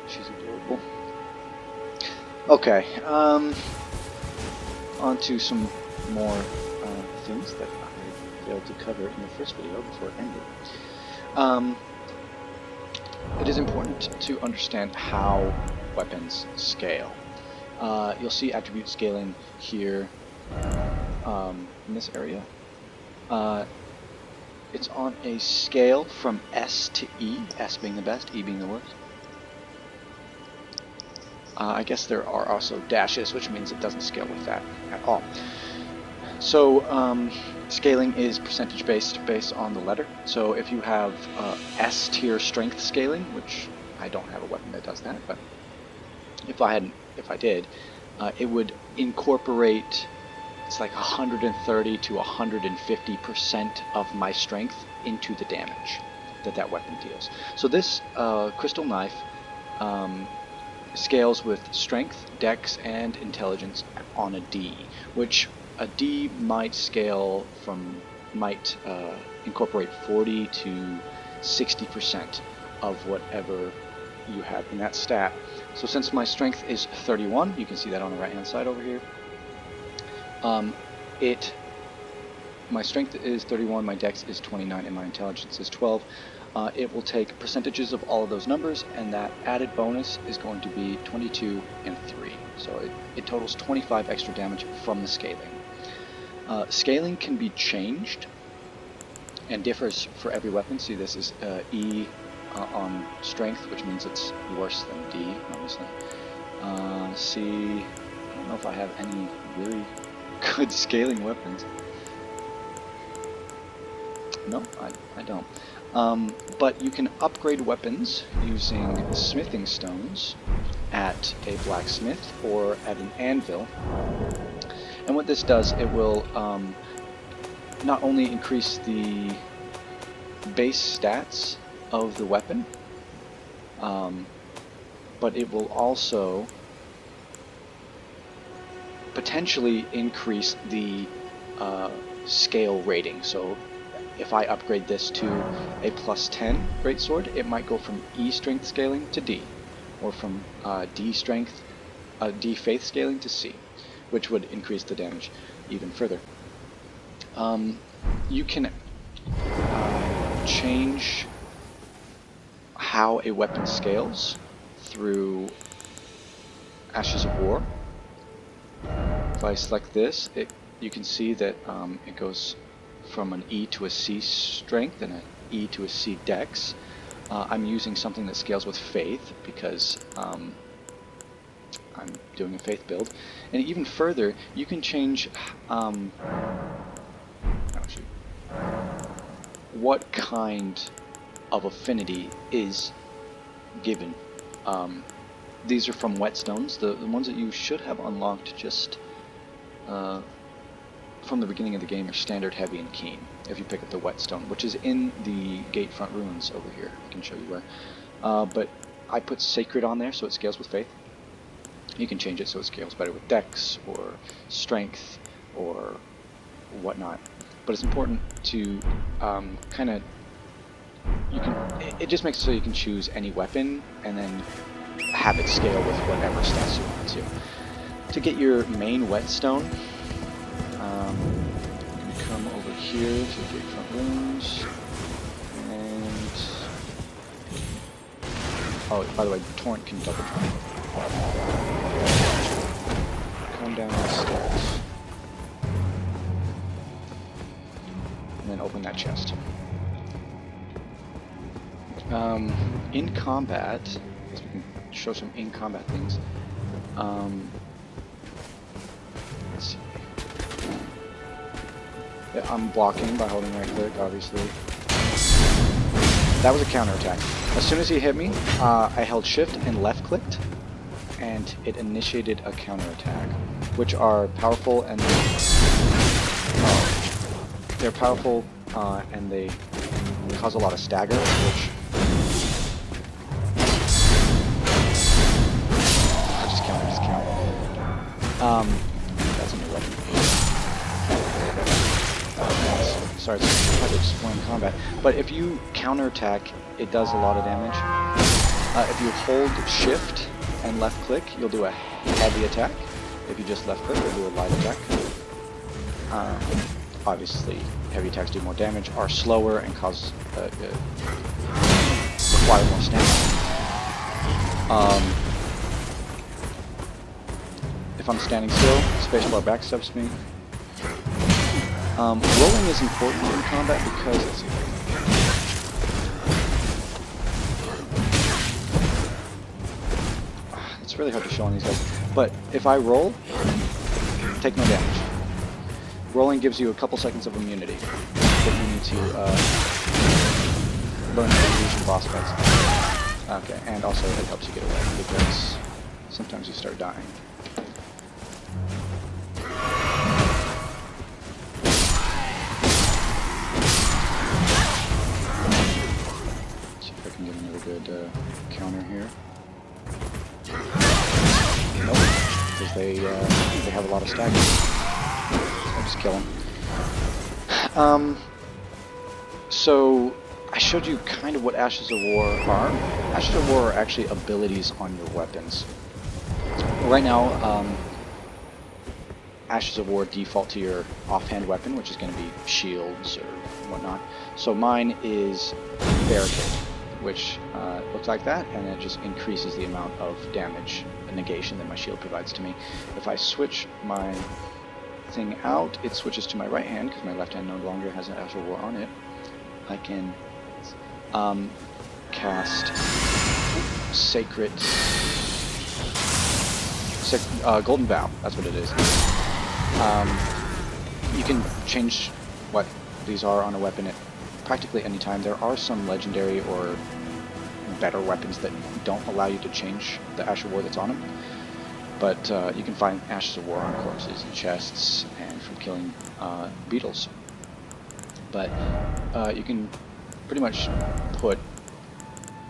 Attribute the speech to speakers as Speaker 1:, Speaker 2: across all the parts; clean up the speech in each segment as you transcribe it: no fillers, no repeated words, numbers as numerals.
Speaker 1: She's adorable. Okay, on to some more things that I failed to cover in the first video before it ended. It is important to understand how weapons scale. You'll see attribute scaling here in this area. It's on a scale from S to E, S being the best, E being the worst. I guess there are also dashes, which means it doesn't scale with that at all. So scaling is percentage based on the letter. So if you have S tier strength scaling, which I don't have a weapon that does that, but if I did, it would incorporate, it's like 130 to 150% of my strength into the damage that weapon deals. So this crystal knife scales with strength, dex, and intelligence on a D, which a D might incorporate 40 to 60% of whatever you have in that stat. So since my strength is 31, you can see that on the right hand side over here. My strength is 31, my dex is 29, and my intelligence is 12. It will take percentages of all of those numbers, and that added bonus is going to be 22 and 3. So it totals 25 extra damage from the scaling. Scaling can be changed and differs for every weapon. See, this is E on strength, which means it's worse than D, obviously. C, I don't know if I have any really good scaling weapons. No, I don't. But you can upgrade weapons using smithing stones at a blacksmith or at an anvil. And what this does, it will not only increase the base stats of the weapon, but it will also potentially increase the scale rating. So if I upgrade this to a +10 greatsword, it might go from E strength scaling to D, or from D faith scaling to C, which would increase the damage even further. You can change how a weapon scales through Ashes of War. If I select this, you can see that it goes from an E to a C strength and an E to a C dex. I'm using something that scales with faith because I'm doing a faith build. And even further, you can change what kind of affinity is given. These are from whetstones, the ones that you should have unlocked just from the beginning of the game are standard, heavy, and keen. If you pick up the whetstone, which is in the Gatefront ruins over here, I can show you where. But I put sacred on there so it scales with faith. You can change it so it scales better with dex or strength or whatnot. But it's important to it just makes it so you can choose any weapon and then have it scale with whatever stats you want to. To get your main whetstone, you can come over here to the Gatefront ruins, and oh, by the way, Torrent can double jump. Come down the stairs, and then open that chest. In combat, so we can show some in-combat things. Let's see. Yeah, I'm blocking by holding right click, obviously. That was a counterattack. As soon as he hit me, I held shift and left clicked, and it initiated a counterattack, which are powerful and they're powerful and they cause a lot of stagger, which that's a new weapon. Sorry, it's hard to explain combat. But if you counterattack, it does a lot of damage. If you hold shift and left click, you'll do a heavy attack. If you just left click, you'll do a light attack. Obviously, heavy attacks do more damage, are slower, and cause require more stamina. If I'm standing still, spacebar backsteps me. Rolling is important in combat because it's really hard to show on these guys. But if I roll, take no damage. Rolling gives you a couple seconds of immunity, but you need to learn the illusion boss fights. Okay, and also it helps you get away because sometimes you start dying. See if I can get another good counter here. Nope, because they have a lot of staggering. I'll just kill them. So I showed you kind of what Ashes of War are. Ashes of War are actually abilities on your weapons. Right now, Ashes of War default to your offhand weapon, which is going to be shields or whatnot. So mine is Barricade, which looks like that, and it just increases the amount of damage and negation that my shield provides to me. If I switch my thing out, it switches to my right hand because my left hand no longer has an Ashes of War on it. I can cast Golden Vow. That's what it is. You can change what these are on a weapon at practically any time. There are some legendary or better weapons that don't allow you to change the Ashes of War that's on them. But you can find Ashes of War on corpses and chests and from killing beetles. But you can pretty much put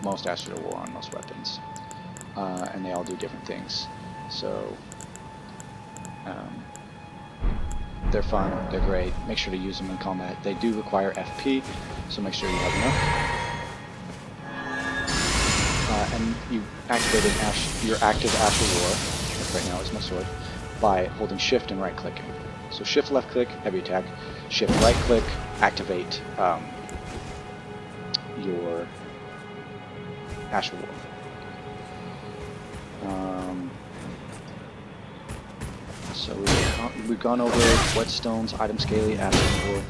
Speaker 1: most Ashes of War on most weapons. And they all do different things. So they're fun, they're great. Make sure to use them in combat. They do require FP, so make sure you have enough. And you activated your active Ashes of War, which right now is my sword, by holding shift and right clicking. So shift left click, heavy attack. Shift right click, activate your Ashes of War. So we've gone over whetstones, item scaly, Ashes of War,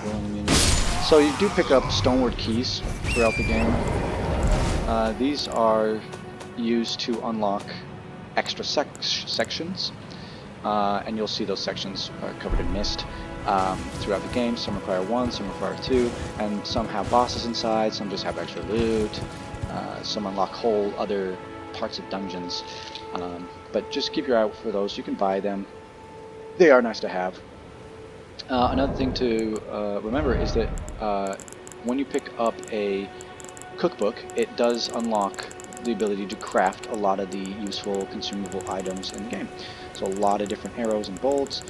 Speaker 1: rolling immunity. So you do pick up stoneward keys throughout the game. These are used to unlock extra sections, and you'll see those sections are covered in mist throughout the game. Some require 1, some require 2, and some have bosses inside, some just have extra loot, some unlock whole other parts of dungeons. But just keep your eye out for those. You can buy them. They are nice to have. Another thing to remember is that when you pick up a cookbook, it does unlock the ability to craft a lot of the useful consumable items in the game. So a lot of different arrows and bolts,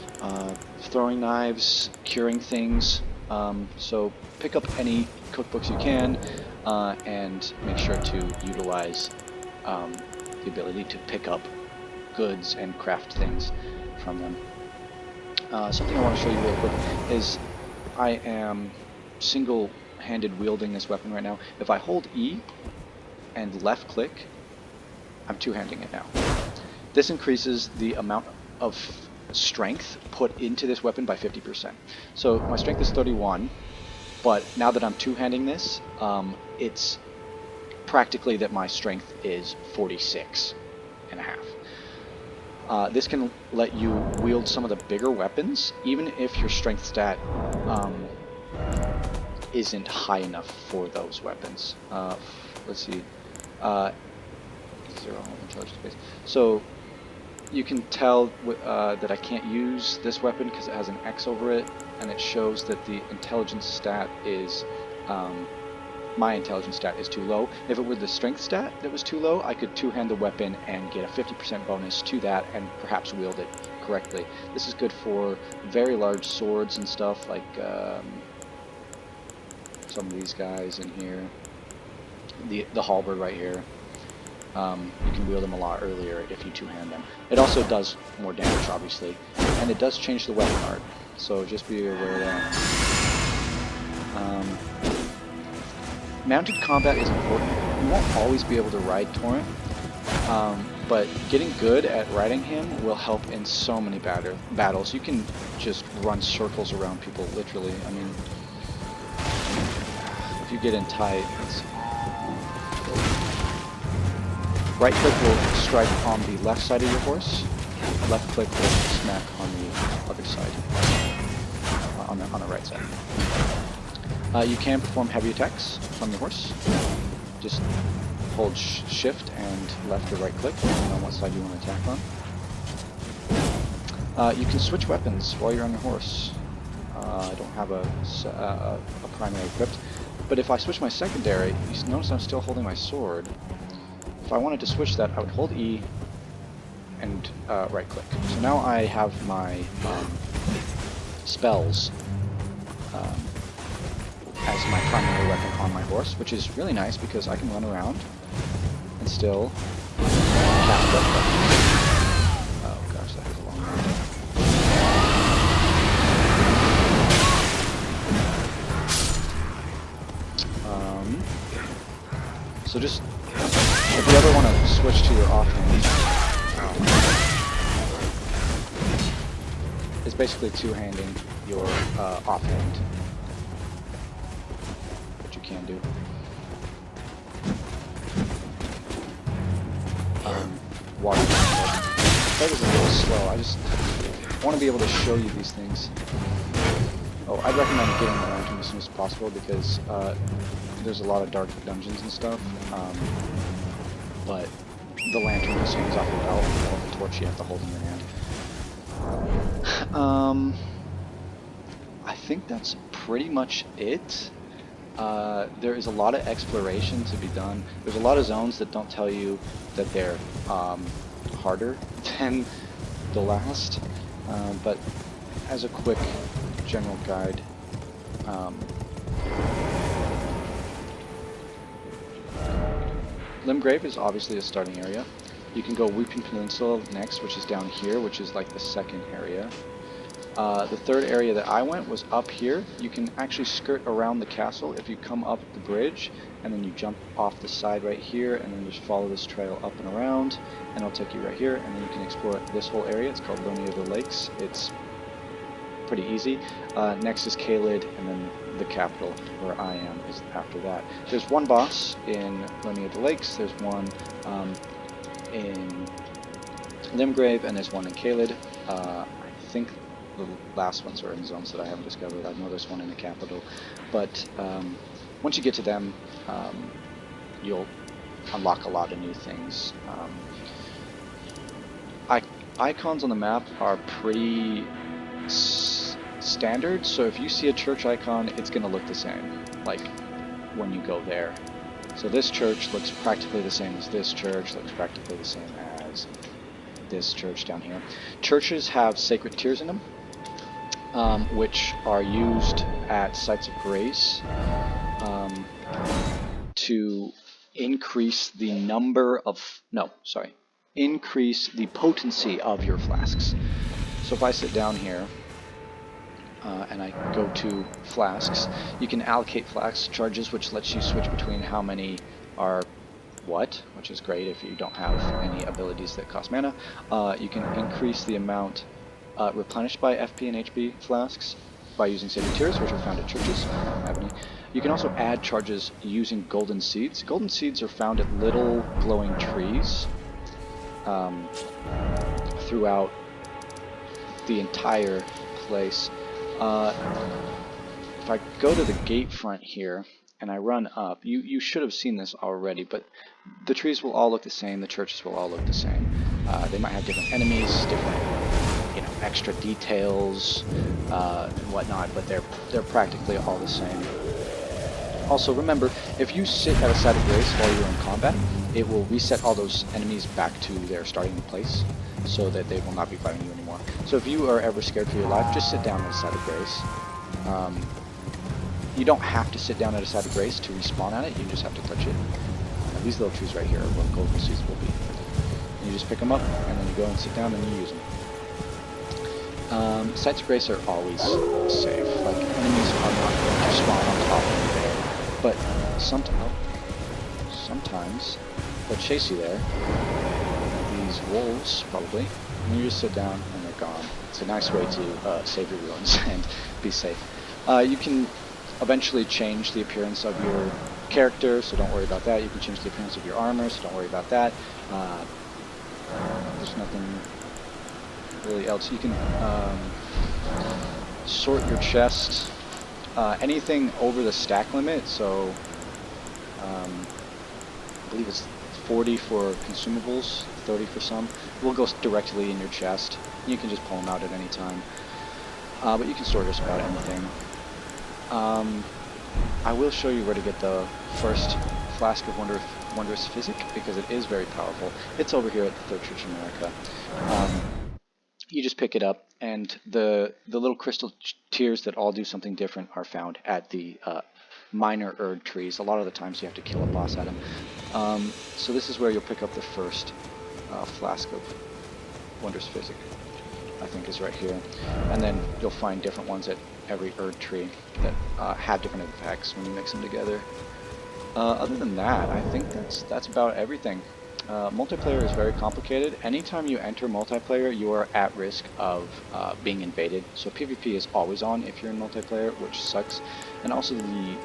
Speaker 1: throwing knives, curing things. So pick up any cookbooks you can and make sure to utilize the ability to pick up goods and craft things from them. Something I want to show you real quick is I am single-handed wielding this weapon right now. If I hold E and left click, I'm two-handing it now. This increases the amount of strength put into this weapon by 50%. So my strength is 31, but now that I'm two-handing this, it's practically that my strength is 46 and a half. This can let you wield some of the bigger weapons, even if your strength stat isn't high enough for those weapons. Let's see. 0 charge space. So you can tell that I can't use this weapon because it has an X over it, and it shows that the intelligence stat is my intelligence stat is too low. If it were the strength stat that was too low, I could two-hand the weapon and get a 50% bonus to that and perhaps wield it correctly. This is good for very large swords and stuff, like some of these guys in here. The halberd right here. you can wield them a lot earlier if you two-hand them. It also does more damage, obviously, and it does change the weapon art, so just be aware of that. Mounted combat is important. You won't always be able to ride Torrent, but getting good at riding him will help in so many battles. You can just run circles around people, literally. I mean, if you get in tight, right click will strike on the left side of your horse. Left click will smack on the other side, on the right side. You can perform heavy attacks from your horse. Just hold shift and left or right click, depending on what side you want to attack on. You can switch weapons while you're on your horse. I don't have a primary equipped, but if I switch my secondary, you notice I'm still holding my sword. If I wanted to switch that, I would hold E and right click. So now I have my spells as my primary weapon on my horse, which is really nice because I can run around and still cast weapons. Oh gosh, that was a long one. So just, if you ever want to switch to your offhand, it's basically two-handing your offhand, which you can do. Water. That was a little slow. I just want to be able to show you these things. Oh, I'd recommend getting the lantern as soon as possible because there's a lot of dark dungeons and stuff. But the lantern just hangs off your belt, while the torch you have to hold in your hand. I think that's pretty much it. There is a lot of exploration to be done. There's a lot of zones that don't tell you that they're harder than the last, but as a quick general guide, Limgrave is obviously a starting area. You can go Weeping Peninsula next, which is down here, which is like the second area. The third area that I went was up here. You can actually skirt around the castle if you come up the bridge, and then you jump off the side right here, and then just follow this trail up and around, and it'll take you right here, and then you can explore this whole area. It's called Lonely of the Lakes. It's pretty easy. Next is Caelid, and then the capital, where I am, is after that. There's one boss in Lonely of the Lakes, there's one in Limgrave, and there's one in Caelid. I think the last ones are in zones that I haven't discovered. I know there's one in the capital, but once you get to them, you'll unlock a lot of new things. Icons on the map are pretty standard, so if you see a church icon, it's going to look the same, like when you go there. So this church looks practically the same as this church, looks practically the same as this church down here. Churches have sacred tears in them, which are used at sites of grace to increase the increase the potency of your flasks. So if I sit down here and I go to flasks, you can allocate flask charges, which lets you switch between how many are what, which is great if you don't have any abilities that cost mana. You can increase the amount replenished by FP and HP flasks by using sacred tears, which are found at churches. I don't have any. You can also add charges using golden seeds. Golden seeds are found at little glowing trees throughout the entire place. If I go to the gate front here and I run up, you should have seen this already, but the trees will all look the same, the churches will all look the same. They might have different enemies, different extra details and whatnot, but they're practically all the same. Also remember, if you sit at a side of grace while you're in combat, it will reset all those enemies back to their starting place, so that they will not be fighting you anymore. So if you are ever scared for your life, just sit down at a side of grace. You don't have to sit down at a side of grace to respawn at it, you just have to touch it. These little trees right here are where golden seeds will be. And you just pick them up, and then you go and sit down and you use them. Sites of Grace are always safe. Like, enemies are not going to spawn on top of you there. But sometimes they'll chase you there. These wolves, probably. And you just sit down and they're gone. It's a nice way to save your ruins and be safe. You can eventually change the appearance of your character, so don't worry about that. You can change the appearance of your armor, so don't worry about that. There's nothing really else. You can sort your chest. Anything over the stack limit, so I believe it's 40 for consumables, 30 for some, will go directly in your chest. You can just pull them out at any time. But you can sort just about anything. I will show you where to get the first Flask of Wondrous Physic, because it is very powerful. It's over here at the Third Church of America. You just pick it up, and the little crystal tiers that all do something different are found at the minor Erd trees. A lot of the times you have to kill a boss at them. So this is where you'll pick up the first Flask of Wondrous Physic, I think is right here. And then you'll find different ones at every Erd tree that have different effects when you mix them together. Other than that, I think that's about everything. Multiplayer is very complicated. Anytime you enter multiplayer, you are at risk of being invaded. So PvP is always on if you're in multiplayer, which sucks. And also the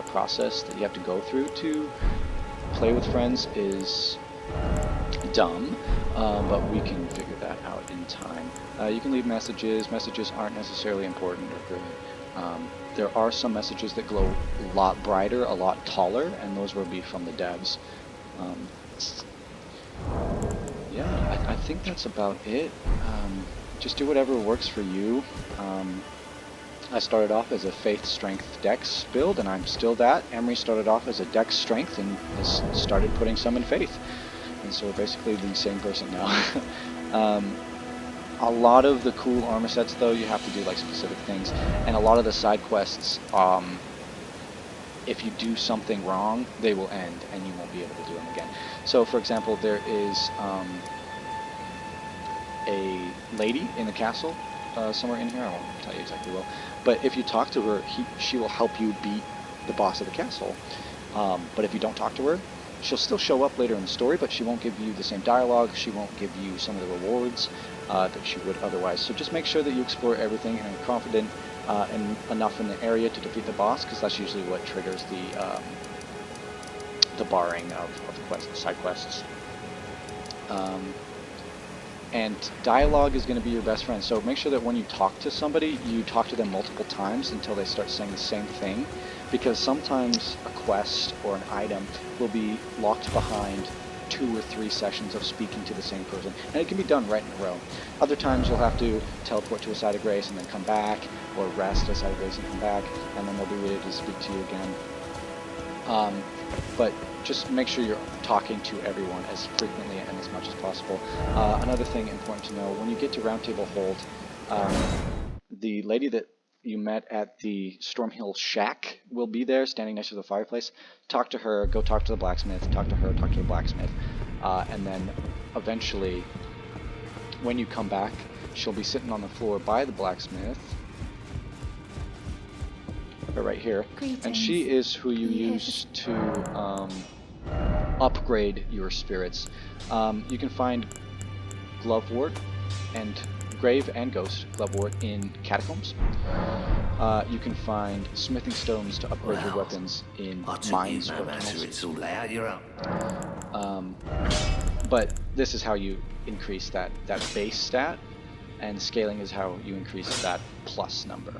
Speaker 1: process that you have to go through to play with friends is dumb, but we can figure that out in time. You can leave messages. Messages aren't necessarily important or good. There are some messages that glow a lot brighter, a lot taller, and those will be from the devs. Yeah, I think that's about it. Just do whatever works for you. I started off as a Faith Strength Dex build, and I'm still that. Emery started off as a Dex Strength and has started putting some in Faith. And so we're basically the same person now. A lot of the cool armor sets, though, you have to do like specific things, and a lot of the side quests, if you do something wrong, they will end, and you won't be able to do them again. So, for example, there is a lady in the castle somewhere in here. I won't tell you exactly well, but if you talk to her, she will help you beat the boss of the castle. But if you don't talk to her, she'll still show up later in the story, but she won't give you the same dialogue. She won't give you some of the rewards that she would otherwise. So just make sure that you explore everything and are confident enough in the area to defeat the boss, because that's usually what triggers the barring of side quests. And dialogue is going to be your best friend. So make sure that when you talk to somebody, you talk to them multiple times until they start saying the same thing, because sometimes a quest or an item will be locked behind 2 or 3 sessions of speaking to the same person, and it can be done right in a row. Other times you'll have to teleport to a site of grace and then come back, or rest at a site of grace and come back, and then they'll be ready to speak to you again. But just make sure you're talking to everyone as frequently and as much as possible. Another thing important to know, when you get to Roundtable Hold, the lady that you met at the Stormhill Shack will be there, standing next to the fireplace. Talk to her, go talk to the blacksmith, talk to her, talk to the blacksmith, and then eventually, when you come back, she'll be sitting on the floor by the blacksmith, right here. Greetings. And she is who you use to upgrade your spirits. You can find Glovewort and Grave and Ghost Glovewort in Catacombs. You can find smithing stones to upgrade your weapons in mines or tunnels. But this is how you increase that base stat, and scaling is how you increase that plus number.